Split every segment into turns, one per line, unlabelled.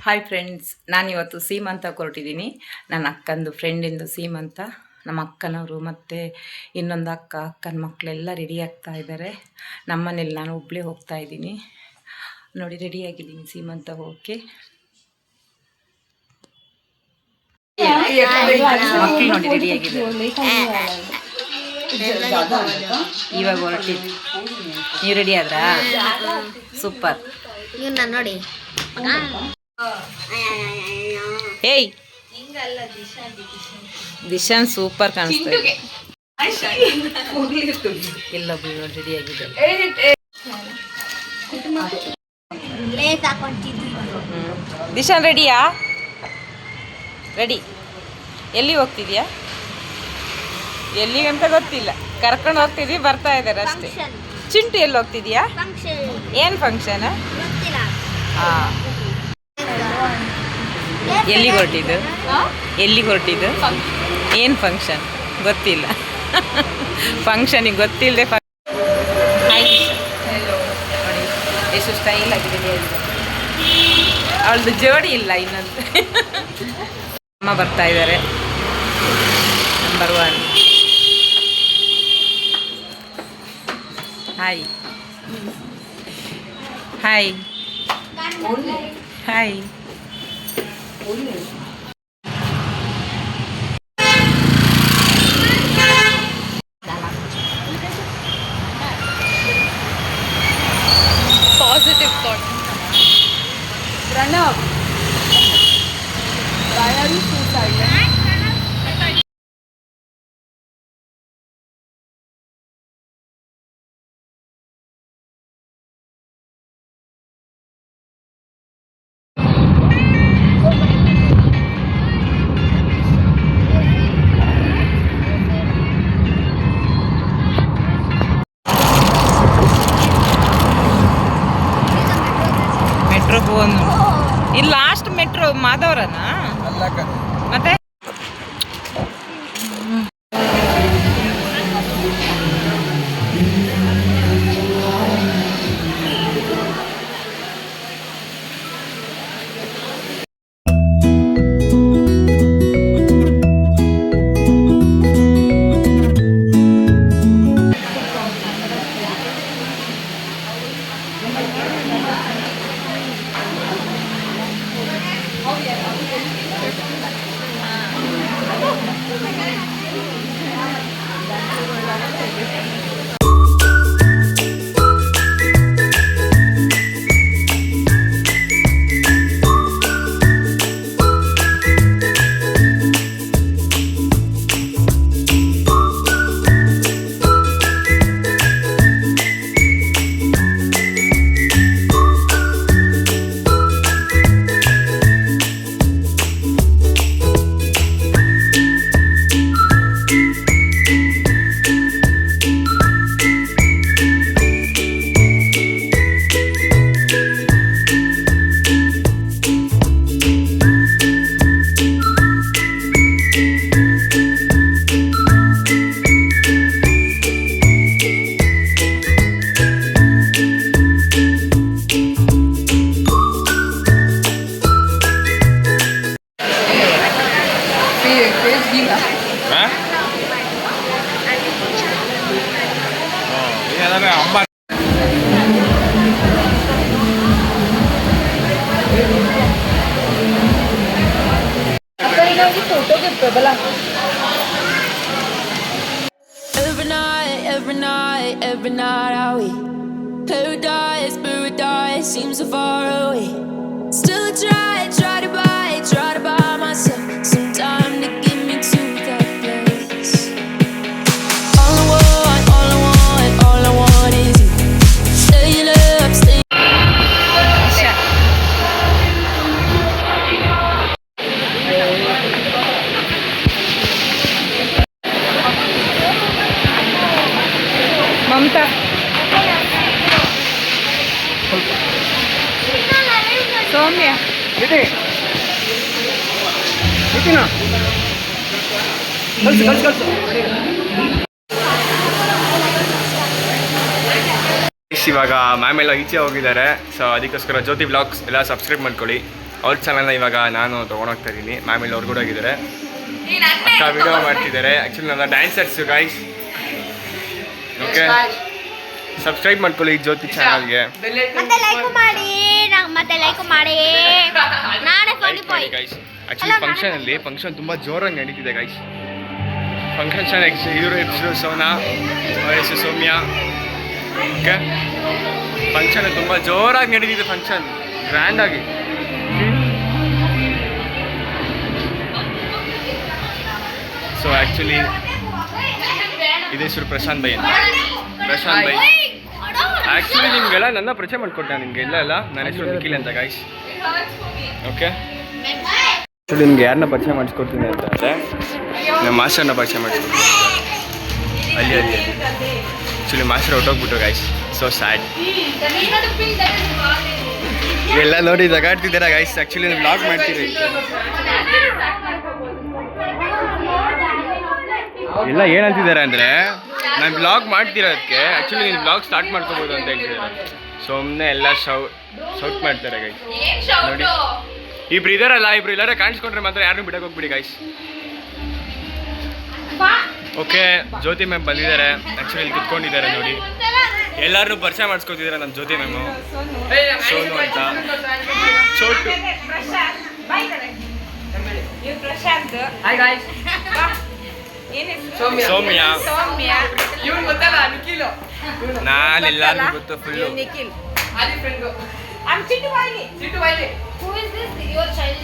Hi friends, ನಾನಿವತ್ತು ಸೀಮಂತ ಹೊರಟಿದ್ದೀನಿ. ನನ್ನ ಅಕ್ಕಂದು ಫ್ರೆಂಡಿಂದು ಸೀಮಂತ. ನಮ್ಮ ಅಕ್ಕನವರು ಮತ್ತು ಇನ್ನೊಂದು ಅಕ್ಕನ ಮಕ್ಕಳೆಲ್ಲ ರೆಡಿ ಆಗ್ತಾ ಇದ್ದಾರೆ. ನಮ್ಮನೇಲಿ ನಾನು ಒಬ್ಬಳೇ ಹೋಗ್ತಾ ಇದ್ದೀನಿ. ನೋಡಿ, ರೆಡಿಯಾಗಿದ್ದೀನಿ ಸೀಮಂತ ಹೋಗೋಕ್ಕೆ. ಮಕ್ಕಳು ನೋಡಿ ರೆಡಿಯಾಗಿದೆ. ಇವಾಗ ಹೊರಟಿದ್ದು. ನೀವು ರೆಡಿ ಆದ್ರಾ? ಸೂಪರ್.
ನೋಡಿ
ಏಯ್, ದಿಶಾನ್ ಸೂಪರ್ ಕಾಣಿಸ್ತಾರೆ. ಇಲ್ಲೊಬ್ರು ರೆಡಿ ಆಗಿದೆ. ದಿಶಾನ್ ರೆಡಿಯಾ? ರೆಡಿ. ಎಲ್ಲಿ ಹೋಗ್ತಿದ್ಯಾ? ಎಲ್ಲಿಗಂತ ಗೊತ್ತಿಲ್ಲ. ಕರ್ಕೊಂಡು ಹೋಗ್ತಿದ್ವಿ, ಬರ್ತಾ ಇದ್ದಾರೆ ಅಷ್ಟೇ. ಚಿಂಟು ಎಲ್ಲಿ ಹೋಗ್ತಿದ್ಯಾ? ಏನು ಫಂಕ್ಷನ್? ಹಾಂ, ಎಲ್ಲಿಗೆ ಹೊರಟಿದ್ದು? ಎಲ್ಲಿಗೆ ಹೊರಟಿದ್ದು? ಏನು ಫಂಕ್ಷನ್ ಗೊತ್ತಿಲ್ಲ. ಫಂಕ್ಷನಿಗೆ ಗೊತ್ತಿಲ್ಲದೆ ನೋಡಿ ಎಷ್ಟು ಸ್ಟೈಲ್ ಆಗಿದೆ. ಅವಳದು ಜೋಡಿ ಇಲ್ಲ ಇನ್ನೊಂದು. ಅಮ್ಮ ಬರ್ತಾ ಇದ್ದಾರೆ. Number 1. Hi hi hi.
Positive thought. Pranav, why are you so silent?
Metro ಹೋಗೋನು. ಇಲ್ಲಿ ಲಾಸ್ಟ್ ಮೆಟ್ರೋ ಮಾಧವರನ ಮತ್ತೆ
ಅಮ್ಮ
फोटो घेतोय बला.
Every night are we paradise seems so far away. Still try to buy myself some time to get me to that place. All I want is you. Stay in love, stay.
Mamata ಸೌಮ್ಯ
ಇವಾಗ ma'am ಎಲ್ಲ ಈಚೆ ಹೋಗಿದ್ದಾರೆ. So ಅದಕ್ಕೋಸ್ಕರ ಜ್ಯೋತಿ blogs ಎಲ್ಲ subscribe ಮಾಡ್ಕೊಳ್ಳಿ.
ಅವ್ರ ಚಾನಲ್ನ ಇವಾಗ ನಾನು ತೊಗೊಂಡೋಗ್ತಾ ಇದ್ದೀನಿ. ಮ್ಯಾಮ್ ಇಲ್ಲಿ ಹೊರಗಡೆ ಹೋಗಿದ್ದಾರೆ, ಅಕ್ಕ ವಿಡಿಯೋ ಮಾಡ್ತಿದ್ದಾರೆ. ಆ್ಯಕ್ಚುಲಿ ನನ್ನ ಡ್ಯಾನ್ಸರ್ಸು ಗೈಸ್. ಓಕೆ, ಸಬ್ಸ್ಕ್ರೈಬ್ ಮಾಡ್ಕೊಳ್ಳಿ ಜ್ಯೋತಿ ಚಾನಲ್ಗೆ.
ಮತ್ತೆ ಲೈಕ್ ಮಾಡಿ ನಾಳೆ
ಮಾಡಿ ಗೈಸ್. ಆ್ಯಕ್ಚುಲಿ ಫಂಕ್ಷನ್ ತುಂಬ ಜೋರಾಗಿ ನಡೀತಿದೆ ಗೈಸ್. ಫಂಕ್ಷನ್ ಇವರು ಹೆಸರು ಸೋನಾ, ಅವ್ರ ಹೆಸರು ಸೌಮ್ಯ. ಓಕೆ, ಫಂಕ್ಷನ್ ತುಂಬ ಜೋರಾಗಿ ನಡೀತಿದೆ. ಫಂಕ್ಷನ್ ಗ್ರ್ಯಾಂಡಾಗಿ. ಸೊ ಆ್ಯಕ್ಚುಲಿ ಇದೇ ಹೆಸರು ಪ್ರಶಾಂತ್ ಬೈ ಅಂತ. ಪ್ರಶಾಂತ್ ಬೈ ಆ್ಯಕ್ಚುಲಿ ನಿಮಗೆಲ್ಲ ನನ್ನ ಪರಿಚಯ ಮಾಡಿಕೊಟ್ಟೆ. ನಿಮಗೆ ಇಲ್ಲ ನನ್ನ ಹೆಸರು ನಿಖಿಲ್ ಅಂತ ಗೈಸ್. ಓಕೆ, ಆ್ಯಕ್ಚುಲಿ ನಿಮ್ಗೆ ಯಾರನ್ನ ಪರಿಚಯ ಮಾಡಿಸ್ಕೊಡ್ತೀನಿ ಅಂತಂದರೆ ನಮ್ಮ ಮಾಸ್ಟರ್ನ ಪರಿಚಯ ಮಾಡಿಸ್ಕೊಡ್ತೀನಿ. ಅಲ್ಲಿ ಆ್ಯಕ್ಚುಲಿ ಮಾಸ್ಟರ್ ಹೊಟ್ಟೋಗ್ಬಿಟ್ರು ಗೈಸ್. So sad. ಎಲ್ಲ ನೋಡಿ ಜಗಾಡ್ತಿದ್ದೀರಾ ಗೈಸ್. ಆ್ಯಕ್ಚುಲಿ ನೀವು ವ್ಲಾಗ್ ಮಾಡ್ತೀರಿ, ಎಲ್ಲ ಏನು ಹೇಳ್ತಿದ್ದಾರೆ ಅಂದರೆ ನಾನು ವ್ಲಾಗ್ ಮಾಡ್ತಿರೋದಕ್ಕೆ ಆ್ಯಕ್ಚುಲಿ ನೀನು ವ್ಲಾಗ್ ಸ್ಟಾರ್ಟ್ ಮಾಡ್ಕೋಬೋದು ಅಂತ ಹೇಳ್ತಿದ್ದಾರೆ. ಸುಮ್ಮನೆ ಎಲ್ಲ ಶೌಟ್ ಮಾಡ್ತಾರೆ ಗೈಸ್. ನೋಡಿ, ಇಬ್ರು ಇದಾರಲ್ಲ, ಇಬ್ರು ಇಲ್ಲಾರ ಕಾಣಿಸ್ಕೊಂಡ್ರೆ ಮಾತ್ರ ಯಾರನ್ನೂ ಬಿಡಕ್ಕೆ ಹೋಗ್ಬಿಡಿ ಗೈಸ್. ಓಕೆ, ಜ್ಯೋತಿ ಮ್ಯಾಮ್ ಬಂದಿದ್ದಾರೆ. ಆ್ಯಕ್ಚುಲಿ ಇಲ್ಲಿ ಕುತ್ಕೊಂಡಿದ್ದಾರೆ ನೋಡಿ. ಎಲ್ಲರನ್ನೂ ಪರಿಚಯ ಮಾಡಿಸ್ಕೊತಿದ್ದಾರೆ ನಮ್ಮ ಜ್ಯೋತಿ ಮ್ಯಾಮು. ಸೋನು ಅಂತ, ಚೋಟು, ಸೌಮ್ಯ. ನಾನು ಎಲ್ಲರಿಗೂ ಗೊತ್ತು full.
Who is this? Your child.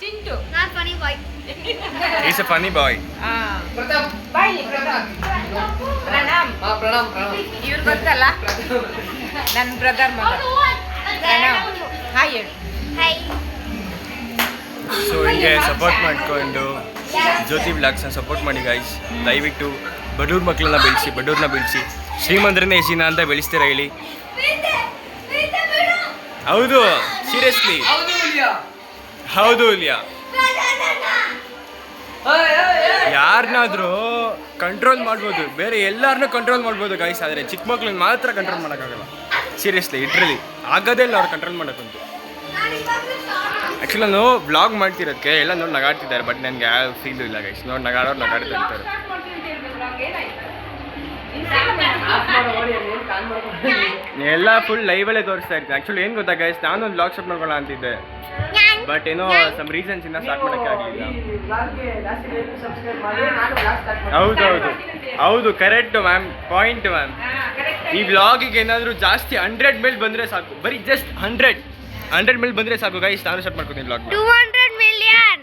Chintu. Not funny boy.
He's a funny boy.
ಇವ್ರು ಗೊತ್ತಲ್ಲ, ನನ್ನ ಬ್ರದರ್ ಮಗ. ಹಾಯ್.
ಸೊ ಹೀಗೆ ಸಪೋರ್ಟ್ ಮಾಡಿಕೊಂಡು ಜ್ಯೋತಿ ವ್ಲಾಗ್ಸ್ನ ಸಪೋರ್ಟ್ ಮಾಡಿ ಗೈಸ್. ದಯವಿಟ್ಟು ಬಡವ್ರ ಮಕ್ಕಳನ್ನ ಬೆಳೆಸಿ ಶ್ರೀಮಂತರನ್ನೇ ಎಸಿನ ಅಂತ ಬೆಳೆಸ್ತೀರಾ ಹೇಳಿ. ಹೌದು, ಸೀರಿಯಸ್ಲಿ ಹೌದು. ಇಲ್ಲಿಯಾ ಯಾರನ್ನಾದ್ರೂ ಕಂಟ್ರೋಲ್ ಮಾಡ್ಬೋದು, ಬೇರೆ ಎಲ್ಲರನ್ನೂ ಕಂಟ್ರೋಲ್ ಮಾಡ್ಬೋದು ಗೈಸ್. ಆದರೆ ಚಿಕ್ಕ ಮಕ್ಳನ್ನ ಮಾತ್ರ ಕಂಟ್ರೋಲ್ ಮಾಡೋಕ್ಕಾಗಲ್ಲ. ಸೀರಿಯಸ್ಲಿ ಇಟ್ರಲ್ಲಿ ಆಗೋದೇ ಇಲ್ಲ ಅವ್ರು ಕಂಟ್ರೋಲ್ ಮಾಡೋಕ್ಕಂತೂ. ಆ್ಯಕ್ಚುಲಿ ನಾನು ವ್ಲಾಗ್ ಮಾಡ್ತಿರೋದಕ್ಕೆ ಎಲ್ಲ ನೋಡಿ ನಗಾಡ್ತಿದ್ದಾರೆ, ಬಟ್ ನನಗೆ ಯಾವ ಫೀಲು ಇಲ್ಲ ಗೈಸ್. ನೋಡಿ ನಗಾಡ್ತಾ ಇರ್ತಾರೆ. ಎಲ್ಲ ಫುಲ್ ಲೈವಲ್ಲೇ ತೋರಿಸ್ತಾ ಇರ್ತೀನಿ. ಆ್ಯಕ್ಚುಲಿ ಏನು ಗೊತ್ತಾ ಗೈಸ್, ನಾನು ಒಂದು ವ್ಲಾಗ್ ಸ್ಟಾರ್ಟ್ ಮಾಡ್ಕೊಳ್ಳೋ ಅಂತಿದ್ದೆ, ಬಟ್ ಏನೋ ಸಮ್ ರೀಸನ್ಸ್ ಇಂದ ಸ್ಟಾರ್ಟ್ ಮಾಡೋಕ್ಕೆ ಆಗಲಿಲ್ಲ. ಹೌದು ಕರೆಕ್ಟು ಮ್ಯಾಮ್, ಪಾಯಿಂಟ್ ಮ್ಯಾಮ್. ಈ ವ್ಲಾಗಿಗೆ ಏನಾದರೂ ಜಾಸ್ತಿ 100 ಮೇಲೆ ಬಂದರೆ ಸಾಕು, ಬರೀ ಜಸ್ಟ್ 100 ಮೇಲೆ ಬಂದರೆ ಸಾಕು ಗೈಸ್. ನಾನು ಸ್ಟಾರ್ಟ್ ಮಾಡ್ಕೊತೀನಿ ವ್ಲಾಗ್.
200 million.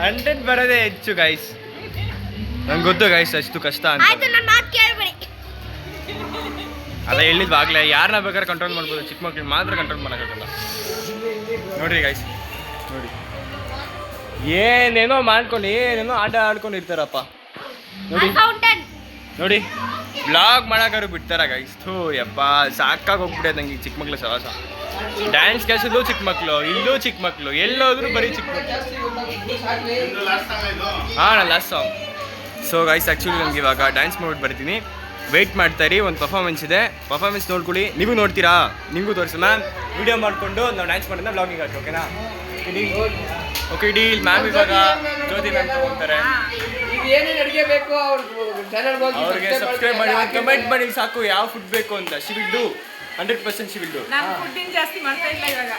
100 ಬರೋದೇ ಹೆಚ್ಚು ಗೈಸ್. ನಂಗೆ ಗೊತ್ತು ಗೈಸ್ ಅಷ್ಟು ಕಷ್ಟ ಅಂತ.
ಆಯ್ತು, ನನ್ನ ಮಾತು ಕೇಳಬೇಡಿ.
ಅಲ್ಲ ಹೇಳಿದ್ವಾಗಲೇ, ಯಾರನ್ನ ಬೇಕಾದ್ರೆ ಕಂಟ್ರೋಲ್ ಮಾಡ್ಬೋದು, ಚಿಕ್ಕ ಮಕ್ಳಿಗೆ ಮಾತ್ರ ಕಂಟ್ರೋಲ್ ಮಾಡೋಕ್ಕಾಗಲ್ಲ. ನೋಡಿರಿ ಗೈಸ್, ನೋಡಿ ಏನೇನೋ ಮಾಡ್ಕೊಂಡು ಏನೇನೋ ಆಟ ಆಡ್ಕೊಂಡು ಇರ್ತಾರಪ್ಪ. ನೋಡಿ ವ್ಲಾಗ್ ಮಾಡೋಕ್ಕಾದ್ರು ಬಿಡ್ತಾರ ಗೈಸ್. ಯಪ್ಪ ಸಾಕಾಗಿ ಹೋಗ್ಬಿಟ್ಟೆ ನಂಗೆ ಚಿಕ್ಕ ಮಕ್ಳು ಸವಾಸ. ಡ್ಯಾನ್ಸ್ ಕೆಲಸದ್ದು ಚಿಕ್ಕ ಮಕ್ಕಳು, ಇಲ್ಲೂ ಚಿಕ್ಕ ಮಕ್ಕಳು, ಎಲ್ಲೋದ್ರೂ ಬರೀ ಚಿಕ್ಕ ಮಕ್ಕಳು. ಹಾಂ, last song. So guys actually ನನಗೆ ಇವಾಗ ಡ್ಯಾನ್ಸ್ ಮಾಡ್ಬಿಟ್ಟು ಬರ್ತೀನಿ. ವೆಯ್ಟ್ ಮಾಡ್ತಾಯಿರಿ, ಒಂದು ಪರ್ಫಾರ್ಮೆನ್ಸ್ ಇದೆ. ಪರ್ಫಾರ್ಮೆನ್ಸ್ ನೋಡ್ಕೊಳ್ಳಿ, ನೀವು ನೋಡ್ತೀರಾ, ನಿಮಗೂ ತೋರಿಸಿ ಮ್ಯಾಮ್. ವಿಡಿಯೋ ಮಾಡಿಕೊಂಡು ನಾವು ಡ್ಯಾನ್ಸ್ ಮಾಡೋಣ ಬ್ಲಾಗಿಂಗ್ ಆಯ್ತು. ಓಕೆನಾ? Okay deal. ಮ್ಯಾಮ್ ಇವಾಗ ಜ್ಯೋತಿ ಮ್ಯಾಮ್ ತಗೊಂತಾರೆ. ಅವ್ರಿಗೆ ಸಬ್ಸ್ಕ್ರೈಬ್ ಮಾಡಿ, ಒಂದು ಕಮೆಂಟ್ ಮಾಡಿ ಸಾಕು ಯಾವ ಫುಡ್ ಬೇಕು ಅಂತ. She will do 100% she will do.
ನಾನು ಫುಡ್ಡಿನ ಜಾಸ್ತಿ ಮಾಡ್ತಾ ಇಲ್ಲ ಇವಾಗ.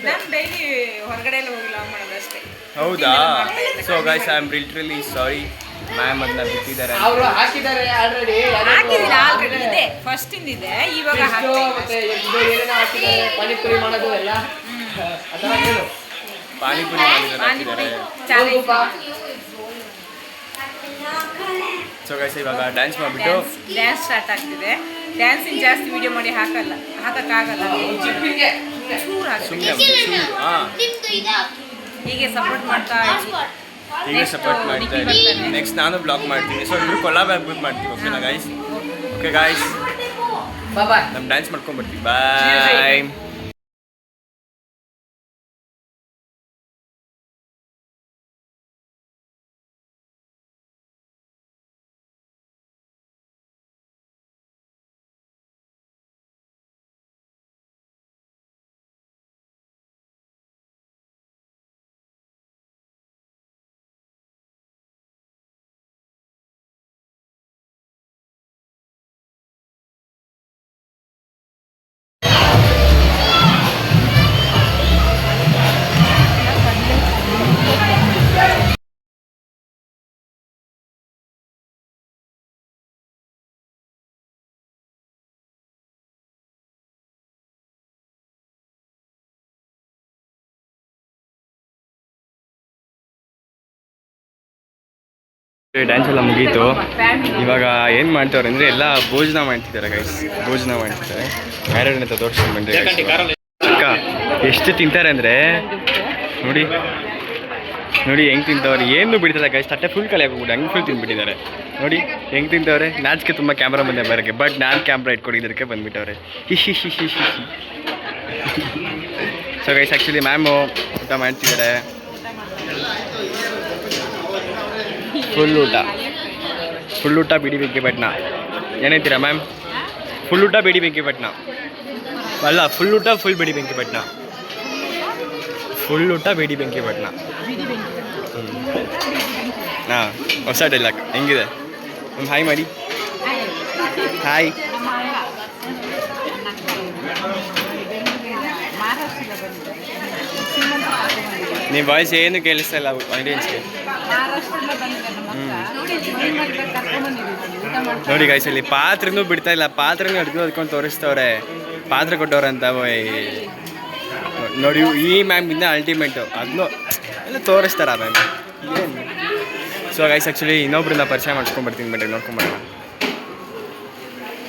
ನಾನು ಡೈಲಿ ಹೊರಗಡೆ ಎಲ್ಲ ಹೋಗಿಲ್ಲ ಮಾಡೋದಷ್ಟೇ.
ಹೌದಾ? So guys I am literally sorry. Ma'am ಅದನ್ನ ಬಿಟ್ಟಿದ್ದಾರೆ.
ಆಲ್ರೆಡಿ ಇದೆ, ಫಸ್ಟ್ ಇಂದಿದೆ, ಇವಾಗ
ಪಾನಿಪುರಿ ಮಾಡೋದು ಎಲ್ಲ
ಪಾನಿಪುರಿ ಮಾಡಿದ್ದಾರೆ. ಸೊ ಗೈಸ್ ಇವಾಗ ಡ್ಯಾನ್ಸ್ ಮಾಡಿಬಿಟ್ಟು
ಡ್ಯಾನ್ಸ್ ಸ್ಟಾರ್ಟ್ ಆಗ್ತಿದೆ. ಡ್ಯಾನ್ಸಿಂಗ್ ಜಾಸ್ತಿ ವಿಡಿಯೋ ಮಾಡಿ ಹಾಕಕ್ಕಾಗಲ್ಲ, ಚೂರು
ಸುಮ್ಮನೆ ಹಾಂ
ಹೀಗೆ ಸಪೋರ್ಟ್ ಮಾಡ್ತಾ ಇದ್ದೀವಿ.
ಹೀಗೆ ಸಪೋರ್ಟ್ ಮಾಡ್ತಾ ಇದ್ದೀನಿ. ನೆಕ್ಸ್ಟ್ ನಾನು ಬ್ಲಾಗ್ ಮಾಡ್ತೀನಿ. ಸೊ ಇಬ್ಬರು ಕೊಲಾಬ್ ಆಗ್ಬಿಟ್ಟು ಮಾಡ್ತೀವಿ. ಓಕೆನಾ ಗೈಸ್? ಓಕೆ ಗೈಸ್, ನಮ್ಮ ಡ್ಯಾನ್ಸ್ ಮಾಡ್ಕೊಂಡ್ಬರ್ತೀವಿ. ಬಾಯ್. ಡ್ಯಾನ್ಸ್ ಎಲ್ಲ ಮುಗೀತು. ಇವಾಗ ಏನು ಮಾಡ್ತವ್ರೆ ಅಂದರೆ ಎಲ್ಲ ಭೋಜನ ಮಾಡ್ತಿದ್ದಾರೆ ಗೈಸ್, ಭೋಜನ ಮಾಡ್ತಿದ್ದಾರೆ. ಯಾರ್ಯಾರು ಅಂತ ತೋರಿಸ್ಕೊಂಡು ಬಂದ್ರೆ ಅಕ್ಕ ಎಷ್ಟು ತಿಂತಾರೆ ಅಂದರೆ ನೋಡಿ ನೋಡಿ ಹೆಂಗೆ ತಿಂತವ್ರೆ, ಏನು ಬಿಡ್ತಾರೆ ಗೈಸ್. ತಟ್ಟೆ ಫುಲ್ ಖಾಲಿ ಹಾಕೋಬಿಟ್ಟು ಹಂಗೆ ಫುಲ್ ತಿಂದ್ಬಿಟ್ಟಿದ್ದಾರೆ. ನೋಡಿ ಹೆಂಗೆ ತಿಂತವ್ರೆ. ನಾಚಿಕೆ ತುಂಬ ಕ್ಯಾಮ್ರಾ ಬಂದೆ ಬರೋಕ್ಕೆ, ಬಟ್ ನಾನು ಕ್ಯಾಮ್ರಾ ಇಟ್ಕೊಂಡಿದ್ದಕ್ಕೆ ಬಂದುಬಿಟ್ಟವ್ರೆ. ಹಿಶಿ ಹಿಶಿ ಹಿಶಿ. ಸೊ ಗೈಸ್ ಆ್ಯಕ್ಚುಲಿ ಮ್ಯಾಮು ಊಟ ಮಾಡ್ತಿದ್ದಾರೆ, ಫುಲ್ ಊಟ ಬಿಡಿ ಬೆಂಕಿ ಪಟ್ನ. ಏನೈತೀರಾ ಮ್ಯಾಮ್? ಫುಲ್ ಊಟ ಬಿಡಿ ಬೆಂಕಿ ಪಟ್ನ ಅಲ್ಲ, ಫುಲ್ ಊಟ ಫುಲ್ ಬಿಡಿ ಬೆಂಕಿ ಪಟ್ನ, ಫುಲ್ ಊಟ ಬಿಡಿ ಬೆಂಕಿ ಪಟ್ನ. ಹಾಂ, ಹೊಸ ಡೈಲಾಗ್ ಹೆಂಗಿದೆ? ಒಂದು ಹಾಯ್ ಮಾಡಿ. ಹಾಯ್. ನಿಮ್ಮ ವಾಯ್ಸ್ ಏನು ಕೇಳಿಸ್ತಾ ಇಲ್ಲ ಆಡಿಯನ್ಸ್ಗೆ. ನೋಡಿ ಗೈಸ್, ಇಲ್ಲಿ ಪಾತ್ರೆನೂ ಬಿಡ್ತಾ ಇಲ್ಲ, ಪಾತ್ರೆನೂ ಅದ್ಕೊಂಡು ತೋರಿಸ್ತವ್ರೆ. ಪಾತ್ರೆ ಕೊಟ್ಟವ್ರೆ ಅಂತ ನೋಡಿ. ಈ ಮ್ಯಾಮಿಂದ ಅಲ್ಟಿಮೇಟು ಅದನ್ನು ಎಲ್ಲ ತೋರಿಸ್ತಾರೆ ಆ ಮ್ಯಾಮ್ ಏನು. ಸೊ ಗೈಸ್ ಆ್ಯಕ್ಚುಲಿ ಇನ್ನೊಬ್ರನ್ನ ಪರಿಚಯ ಮಾಡಿಸ್ಕೊಂಡ್ಬರ್ತೀನಿ ಬಿಟ್ಟರೆ, ನೋಡ್ಕೊಂಬರೋಣ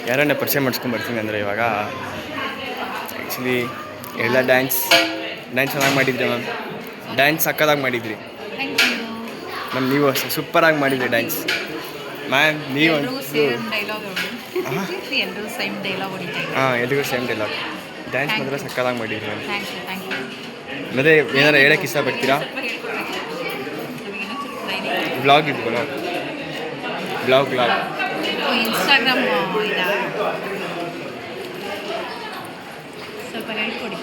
ಯಾರನ್ನ ಪರಿಚಯ ಮಾಡಿಸ್ಕೊಂಡ್ಬರ್ತೀನಿ ಅಂದರೆ ಇವಾಗ ಆ್ಯಕ್ಚುಲಿ ಎಲ್ಲ ಡ್ಯಾನ್ಸ್ ಚೆನ್ನಾಗಿ ಮಾಡಿದ್ರಿ ಮ್ಯಾಮ್. ಡ್ಯಾನ್ಸ್ ಸಕ್ಕದಾಗಿ ಮಾಡಿದ್ರಿ ಮ್ಯಾಮ್. ನೀವು ಅಷ್ಟೇ ಸೂಪರಾಗಿ ಮಾಡಿದ್ರಿ ಡ್ಯಾನ್ಸ್ ಮ್ಯಾಮ್. ನೀವು ಹಾಂ, ಎಲ್ರಿಗೂ ಸೇಮ್ ಡೈಲಾಗ್. ಡ್ಯಾನ್ಸ್ ಮಾತ್ರ ಸಕ್ಕದಾಗಿ ಮಾಡಿದ್ರಿ ಮ್ಯಾಮ್. ಮತ್ತು ಏನಾರು ಹೇಳೋಕ್ಕೆ ಇಷ್ಟಪಡ್ತೀರಾ? ಬ್ಲಾಗ್ ಇದ್ವು, ಬ್ಲಾಗ್
ಇನ್ಸ್ಟಾಗ್ರಾಮ್ ಸ್ವಲ್ಪ ಹೇಳ್ಕೊಡಿ.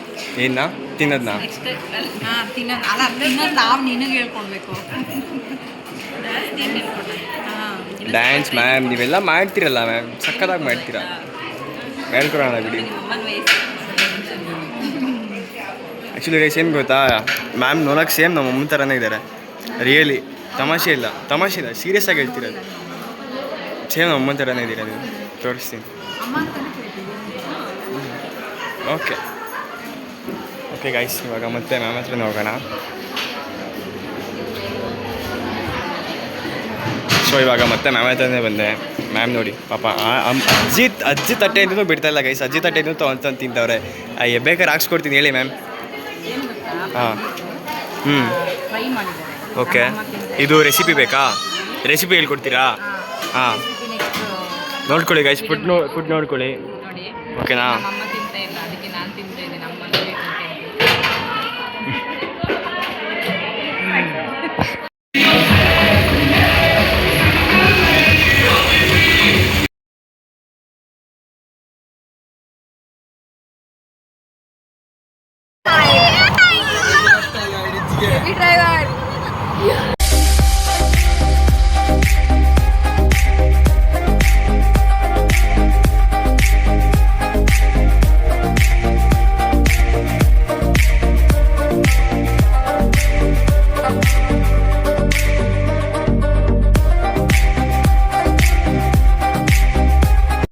ಏನ ತಿನ್ನೋದನ್ನ?
ಹಾಂ, ತಿನ್ನೋದು ನಾವು ನಿನಗೆ ಹೇಳ್ಕೊಡ್ಬೇಕು.
ಡ್ಯಾನ್ಸ್ ಮ್ಯಾಮ್ ನೀವೆಲ್ಲ ಮಾಡ್ತೀರಲ್ಲ ಮ್ಯಾಮ್, ಸಕ್ಕದಾಗಿ ಮಾಡ್ತೀರಾ. ಹೇಳ್ಕೊಡೋಣ ಬಿಡಿ. ಆ್ಯಕ್ಚುಲಿ ಗೈಸ್ ಏನು ಗೊತ್ತಾ, ಮ್ಯಾಮ್ ನೋಡೋಕೆ ಸೇಮ್ ನಮ್ಮ ಅಮ್ಮನ ಥರನೇ ಇದ್ದಾರೆ. ರಿಯಲಿ ತಮಾಷೆ ಇಲ್ಲ, ಸೀರಿಯಸ್ ಆಗಿ ಹೇಳ್ತಿರೋದು. ಸೇಮ್ ನಮ್ಮ ಅಮ್ಮನ ಥರನೇ ಇದ್ದೀರಾ ನೀವು. ತೋರಿಸ್ತೀನಿ. ಓಕೆ ಗೈಸ್, ಇವಾಗ ಮತ್ತೆ ಮ್ಯಾಮ್ ಹತ್ರನೇ ಹೋಗೋಣ. ಸೊ ಇವಾಗ ಮತ್ತೆ ಮ್ಯಾಮ್ ಹತ್ರನೇ ಬಂದೆ. ಮ್ಯಾಮ್ ನೋಡಿ ಪಾಪ ಅಜ್ಜಿ ತಟ್ಟೆಯಿಂದನೂ ಬಿಡ್ತಾಯಿಲ್ಲ ಗೈಸ್. ಅಜ್ಜಿ ತಟ್ಟೆಯಿಂದ ತೊಗೊಂಡು ತಿಂತವ್ರೆ. ಬೇಕಾದ್ರೆ ಹಾಕ್ಸ್ಕೊಡ್ತೀನಿ ಹೇಳಿ ಮ್ಯಾಮ್. ಹಾಂ, ಓಕೆ. ಇದು ರೆಸಿಪಿ ಬೇಕಾ? ರೆಸಿಪಿ ಹೇಳ್ಕೊಡ್ತೀರಾ? ಹಾಂ, ನೋಡ್ಕೊಳ್ಳಿ ಗೈಸ್, ಫುಡ್ ನೋಡ್ಕೊಳ್ಳಿ. ಓಕೆನಾ?